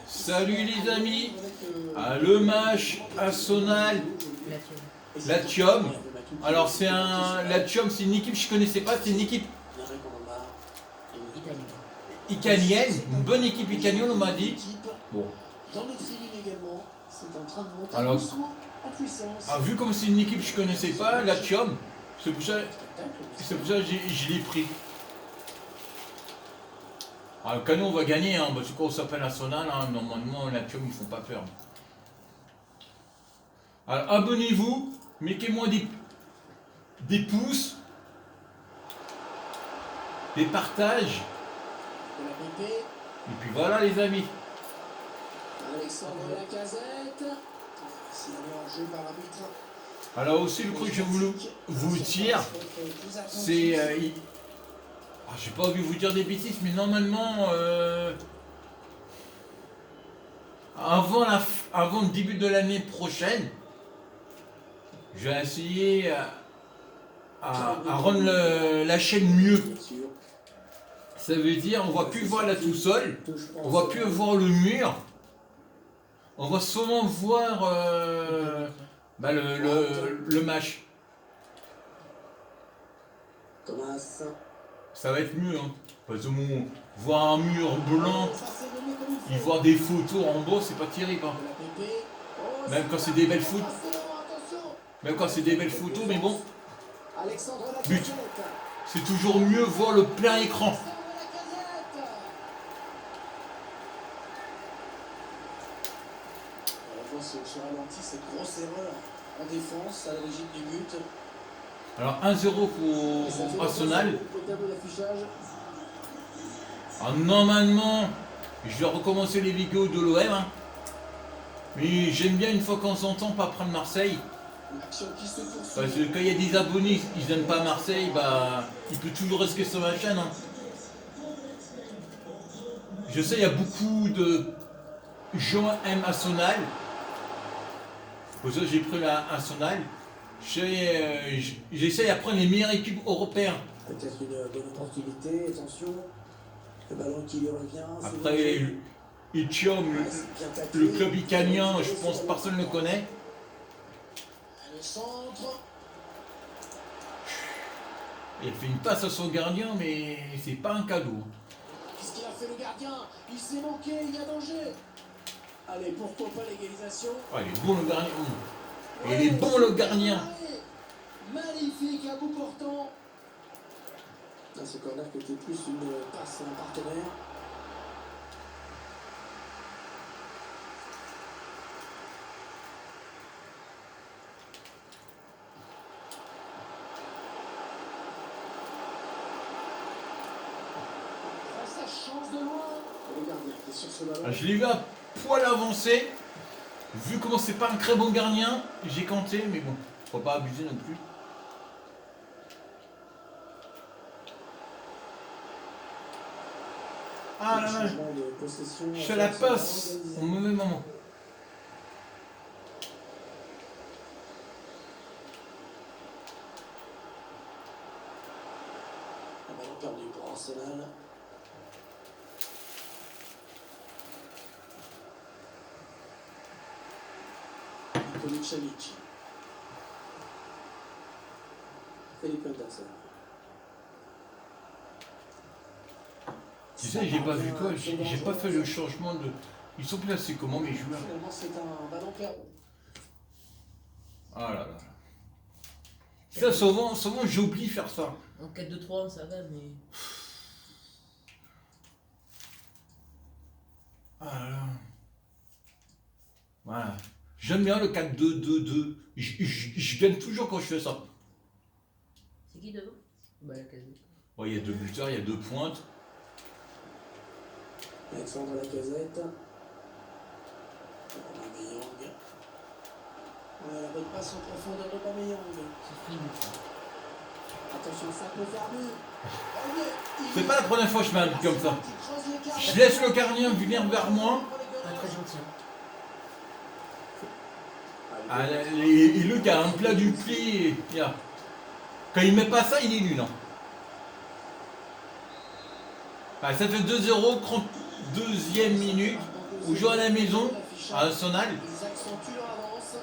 Salut les amis. Le match Arsenal Latium. Alors c'est Latium, c'est une équipe que je connaissais pas, c'est une équipe italienne, une bonne équipe italienne on m'a dit. Bon. Alors, vu comme c'est une équipe que je connaissais pas, Latium, c'est pour ça que je l'ai pris. Alors, le canon on va gagner, hein, parce que quand on s'appelle Arsenal, hein, normalement Latium ils font pas peur. Alors abonnez-vous, mettez-moi des pouces, des partages. Et puis voilà les amis. Alexandre Lacazette. Alors aussi le truc que je voulais vous dire, c'est... j'ai pas envie de vous dire des bêtises, mais normalement, avant le début de l'année prochaine, je vais essayer à rendre la chaîne mieux. Ça veut dire on va plus voir la tout seul, on va plus voir le mur, on va seulement voir le match. Ça va être mieux, hein. Parce que voir un mur blanc et voir des photos en bas, c'est pas terrible. Hein. Même quand c'est des belles photos. Même quand c'est des belles photos, mais bon. But. C'est toujours mieux voir le plein écran. Ce ralenti, cette grosse erreur en défense à l'origine du but. Alors 1-0 pour Arsenal. Alors, normalement, je vais recommencer les vidéos de l'OM. Hein. Mais j'aime bien une fois qu'on s'entend pas prendre Marseille. Parce que quand il y a des abonnés qui n'aiment pas Marseille, il peut toujours rester sur ma chaîne. Hein. Je sais, il y a beaucoup de gens qui aiment Arsenal. Pour ça, j'ai pris Arsenal. J'essaie d'apprendre les meilleures équipes européennes. Peut-être une bonne opportunité, attention. Le ballon qui lui revient. Après, Itium, le club italien, je pense que personne ne le connaît. Le centre. Il fait une passe à son gardien, mais c'est pas un cadeau. Qu'est-ce qu'il a fait le gardien? Il s'est manqué, il y a danger. Allez, pourquoi pas l'égalisation? Oh, il est bon le gardien. Il est bon le gardien. Magnifique, à bout portant. Ce corner qui était plus une passe à un partenaire. Ça change de loin. Le gardien qui est sur ce ballon. Je l'ai vu à poil avancé. Vu comment c'est pas un très bon gardien, j'ai canté, mais bon, faut pas abuser non plus. Ah là là, je fais la passe au mauvais moment. Un ballon perdu pour Arsenal. Nicolicevich. Felipe Anderson. Tu sais, j'ai pas vu quoi, j'ai pas fait le changement de... Ils sont placés comment mes joueurs? Finalement, c'est un ballon perdu. Ah là là. Ça, souvent j'oublie faire ça. En 4-2-3, ça va, mais... Ah là là. Voilà. J'aime bien le 4-2-2-2. Je gagne toujours quand je fais ça. C'est qui devant? Lacazette. Il y a deux buteurs, il y a deux pointes. Alexandre Lacazette. Aubameyang. La bonne passe en profondeur d'Aubameyang. C'est Fribourg. Attention, ça peut faire mieux. C'est pas la première fois que je fais un but comme ça. Je laisse le gardien venir vers moi. Pas très gentil. Et le gars a un plat du pied. Quand il met pas ça, il est nul. Hein. Ça fait 2-0. 22e minute. On joue à la maison, à Arsenal. Ils accentuent leur avance.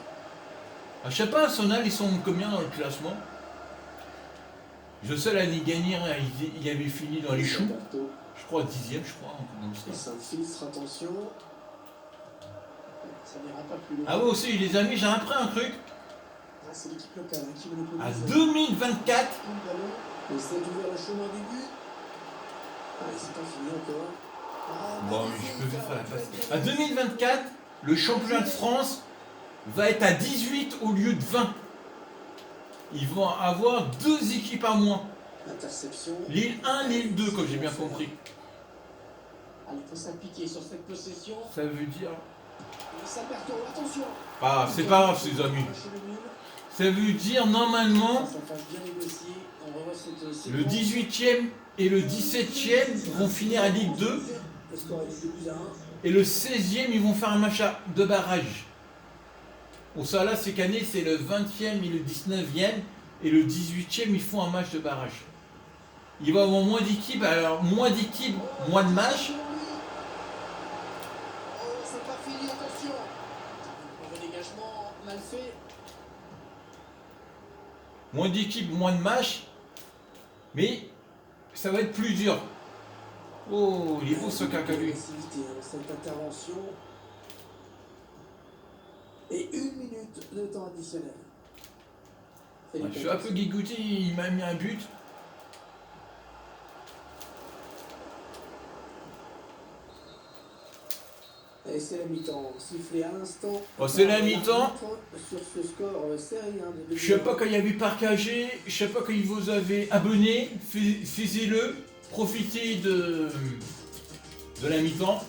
Ah, je sais pas, Arsenal, ils sont combien dans le classement? Je sais, l'année dernière, il avait fini dans les choux. Je crois 10e, je crois. Et Saint-Filtre, attention. Ça n'ira pas plus loin. Ah ouais, aussi, les amis, j'ai appris un truc. Ah, c'est l'équipe locale hein, qui monopolise. À 2024, Le ballon. Et c'est ouvert le chemin du but. Ah, et c'est pas fini encore. Ah, bon, magnifique, je peux vite faire la passe. hein. À 2024, le championnat de France va être à 18 au lieu de 20. Ils vont avoir 2 équipes à moins. Interception. Lille 1, Lille 2, comme j'ai bien compris. Allez, il faut s'appliquer sur cette possession. Ça veut dire... Ça perd trop, attention. Ah, c'est pas grave, ces amis. Ça veut dire, normalement, Ça passe bien négocié. On revoit cette séquence. le 18e et le 17e vont finir à Ligue 2. Le score est de 2 à 1. Et le 16e, ils vont faire un match de barrage. Bon, ça là, cette année, c'est le 20e et le 19e. Et le 18e, ils font un match de barrage. Il va y avoir moins d'équipes. Alors, moins d'équipes, moins de matchs. Oh, c'est pas fini, attention. Mauvais dégagement, mal fait. Moins d'équipes, moins de matchs. Mais ça va être plus dur. Oh, il est beau ce caca lui. Cette intervention. Et 1 minute de temps additionnel. Ouais, je suis un peu dégoûté, il m'a mis un but. Et c'est la mi-temps, sifflé à l'instant. Oh, c'est la mi-temps. Sur ce score série. Je sais pas quand il y avait partagé, je sais pas quand vous avez abonné, faisez-le, profitez de la mi-temps.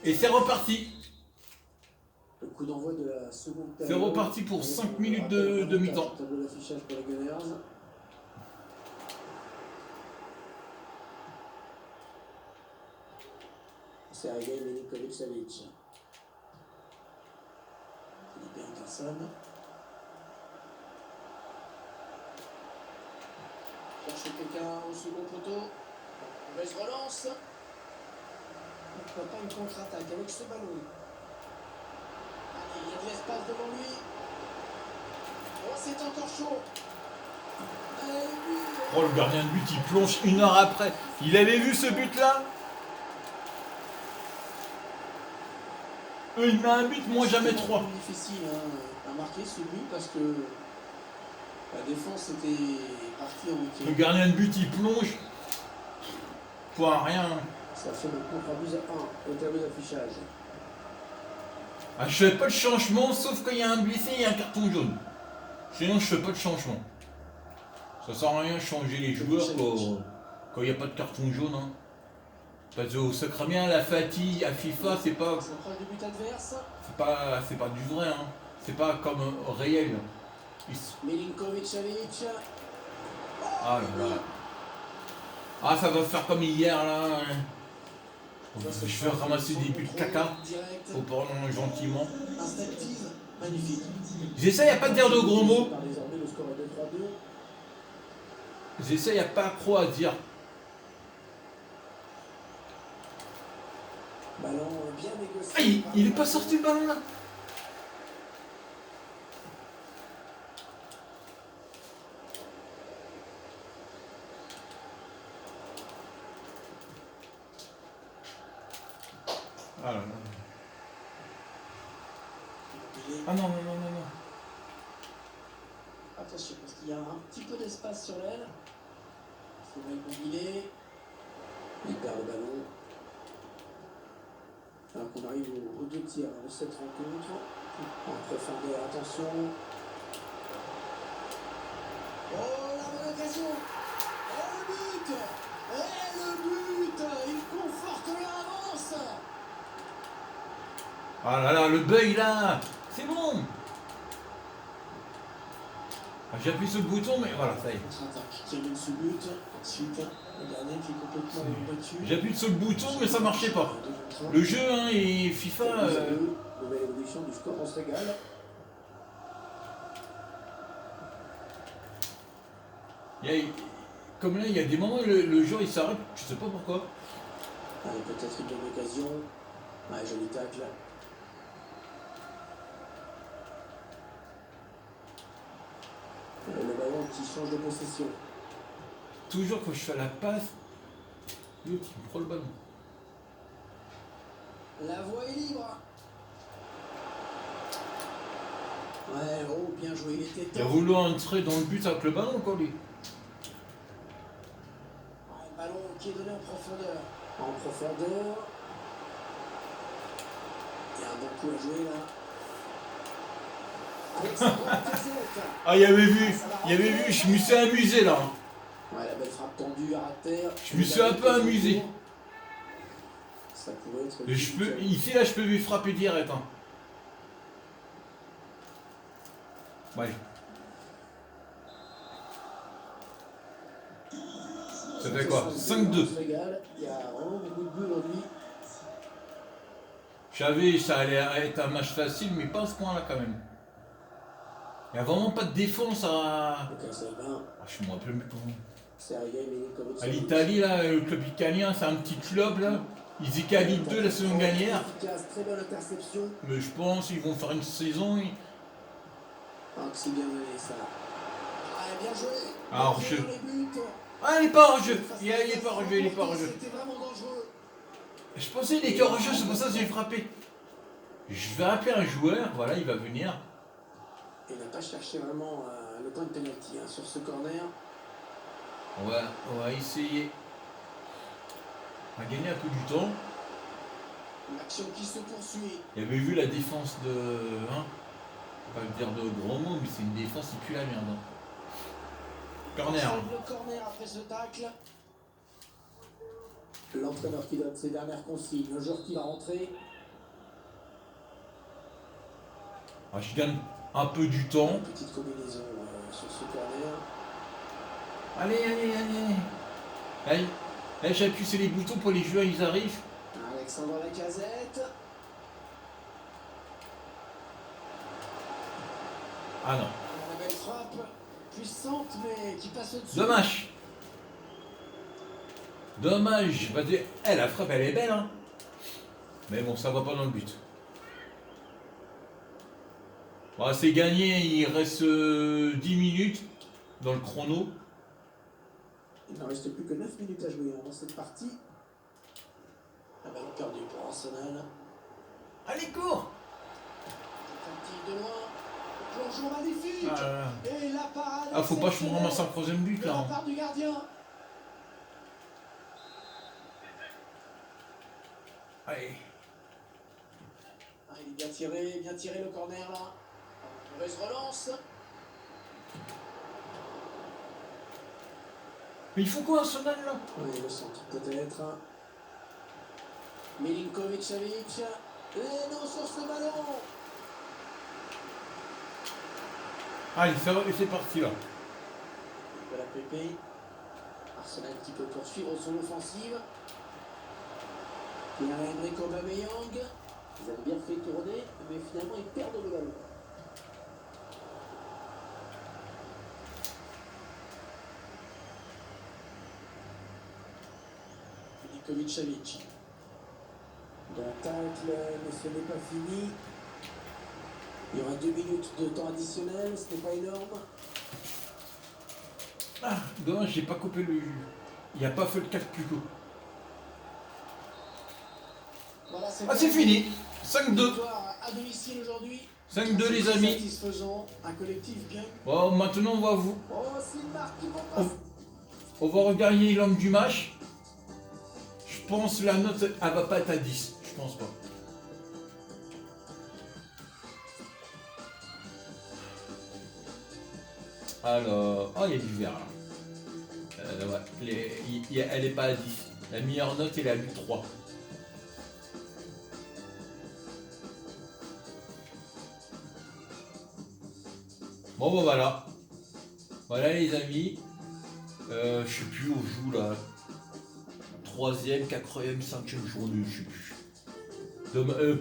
Et c'est reparti. Le coup d'envoi de la seconde C'est période. reparti pour 5 minutes de mi-temps. Tableau d'affichage pour les Gunners. Sergei Milinkovic-Savic. Philippe Anderson. Chercher quelqu'un au second poteau. Mauvaise relance. Pourquoi pas une contre-attaque avec ce ballon. Allez, il y a de l'espace devant lui. Oh, c'est encore chaud. Allez, but. Oh, le gardien de but, il plonge 1 heure après. Il avait vu ce but-là? Il met un but, moi jamais 3. C'est difficile hein, à marquer ce but parce que la défense était partie en week-end. Le gardien de but, il plonge. Pour rien. Ça fait maintenant 3 buts à 1 au tableau d'affichage. Ah, je fais pas de changement, sauf quand il y a un blessé et un carton jaune. Sinon, je fais pas de changement. Ça sert à rien de changer les joueurs quand il n'y a pas de carton jaune. Hein. Parce que au secret bien, la fatigue à FIFA, c'est pas Du but adverse. c'est pas du vrai. Hein. C'est pas comme réel. Milinkovic-Savic. Ah là là. Ah, ça va faire comme hier là. Je vais ramasser des buts de caca. Au pardon, gentiment. Instinctive, magnifique. J'essaye à pas dire de gros mots. Par désormais, le score est de 3-2. J'essaye à pas trop à dire. Ballon bien négocié. Ah, il est pas sorti le ballon là. Ah là là. Ah non, non, non, non, non. Attention, parce qu'il y a un petit peu d'espace sur l'aile. Il faut réconcilier. Il perd le ballon. Alors qu'on arrive aux 2 tiers de cette rencontre. En profondeur, attention. Oh, la bonne occasion. Et le but. Et le but. Il conforte l'avance. Ah là là, le bug là. C'est bon. Ah, j'appuie sur le bouton, mais voilà, ça y est. Contre-attaque qui amène ce but. Ensuite, le gardien qui est complètement battu. J'appuie sur le bouton, mais ça marchait pas. Le jeu hein, et FIFA. Nouvelle évolution du score, on se régale. comme là, il y a des moments où le jeu il s'arrête, je sais pas pourquoi. Allez, peut-être une bonne occasion. Ouais, joli tacle. Le ballon qui change de possession. Toujours quand je fais la passe, l'autre il me prend le ballon. La voie est libre. Ouais, oh, bien joué, il était Il a temps. voulu entrer dans le but avec le ballon quoi lui. Ouais, le ballon qui est donné en profondeur. En profondeur. Il y a un bon coup à jouer là. Alexandre Lacazette. Ah il y avait vu, je me suis amusé là. Ouais, la belle frappe tendue à terre. Je me suis un peu amusé. Ça pourrait être. Et ici là je peux lui frapper direct. Hein. Ouais. Ça fait quoi? 5-2. Il y a vraiment beaucoup de buts en lui. Je savais ça allait être un match facile, mais pas à ce point là quand même. Il n'y a vraiment pas de défense à. Donc ça va. Ah, je me rappelle même comment. Sergei Milinkovic. À l'Italie, là, le club italien, c'est un petit club là. Ils étaient Ligue 2 la saison dernière. Efficace, très bonne interception. Mais je pense qu'ils vont faire une saison. Ah, que c'est bien mené ça. Ah, bien joué. Ah, hors-jeu. Bien joué dans les buts. Ah, il est pas hors jeu. Il est pas hors jeu, il est pas hors jeu. C'était vraiment dangereux. Je pensais qu'il était hors jeu, c'est pour ça que j'ai frappé. Je vais appeler un joueur, voilà, il va venir. Il n'a pas cherché vraiment le point de pénalty hein, sur ce corner. On va essayer. On va gagner un peu du temps. L'action qui se poursuit. Il avait vu la défense de. Hein, pas le dire de gros mots, mais c'est une défense qui pue la merde. Hein. Corner. Le corner après ce tacle. L'entraîneur qui donne ses dernières consignes. Le joueur qui va rentrer. Ah, je gagne un peu du temps. Une petite combinaison sur ce corner. Allez. Allez, j'appuie sur les boutons pour les joueurs, ils arrivent. Alexandre Lacazette. Ah non. La belle frappe. Puissante mais qui passe au-dessus. Dommage. Vas-y. La frappe, elle est belle, hein. Mais bon, ça va pas dans le but. Bon, c'est gagné, il reste 10 minutes dans le chrono. Il ne reste plus que 9 minutes à jouer dans cette partie. La balle perdue pour Arsenal. Allez, cours. Tentative de loin. Plongeon magnifique. Ah, Et la parade. ah, faut pas que je me ramasse un troisième but De la là. Hein. part du gardien. Allez. Ah, il est bien tiré le corner là. Mauvaise relance. Mais il faut quoi, Arsenal là? Oui, le centre peut-être. Milinkovic-Savic. Et non sur ce ballon. Allez, c'est parti là. Voilà Pépé. Arsenal qui peut poursuivre son offensive. Pierre-Emerick Aubameyang. Ils avaient bien fait tourner, mais finalement ils perdent le ballon. Milinkovic-Savic. Donc tacle, mais ce n'est pas fini. Il y aura 2 minutes de temps additionnel, ce n'est pas énorme. Ah, dommage, j'ai pas coupé le. Il a pas fait le 4 plus tôt. Voilà, Ah, c'est fini. 5-2. Victoire à domicile aujourd'hui. 5-2 les amis. Satisfaisant, un collectif bien. Bon, maintenant on va vous. Oh, c'est une marque qui vont passer. On va regarder l'angle du match. Je pense la note, elle va pas être à 10. Je pense pas. Alors, oh, il y a du vert là. Ouais, elle est pas à 10. La meilleure note, elle est à 3. Bon, bon, voilà. Voilà les amis. Je sais plus où on joue là. 3e, 4e, 5e journée, je sais plus.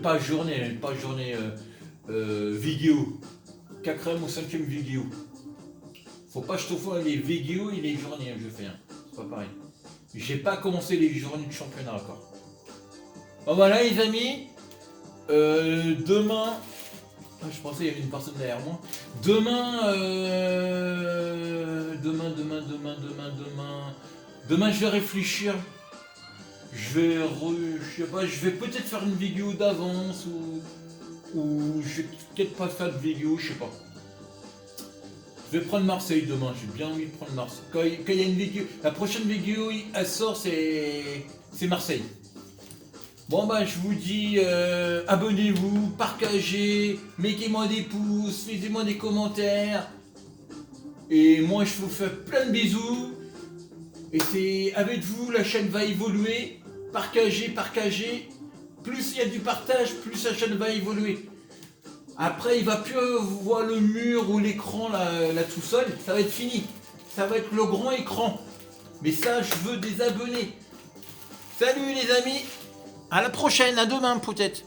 Pas journée, vidéo. 4e ou 5e vidéo. Faut pas que je te fasse les vidéos et les journées, je fais. C'est pas pareil. J'ai pas commencé les journées de championnat encore. Bon voilà les amis. Demain. Ah, je pensais qu'il y avait une personne derrière moi. Demain, je vais réfléchir. Je sais pas, je vais peut-être faire une vidéo d'avance ou je vais peut-être pas faire de vidéo, je sais pas. Je vais prendre Marseille demain, j'ai bien envie de prendre Marseille. Quand il y a une vidéo, la prochaine vidéo elle sort, c'est Marseille. Bon bah je vous dis abonnez-vous, partagez, mettez-moi des pouces, mettez-moi des commentaires. Et moi je vous fais plein de bisous. Et c'est avec vous la chaîne va évoluer. Partagez. Plus il y a du partage, plus la chaîne va évoluer. Après il va plus voir le mur ou l'écran là tout seul. Ça va être fini. Ça va être le grand écran. Mais ça je veux des abonnés. Salut les amis. À la prochaine, à demain peut-être.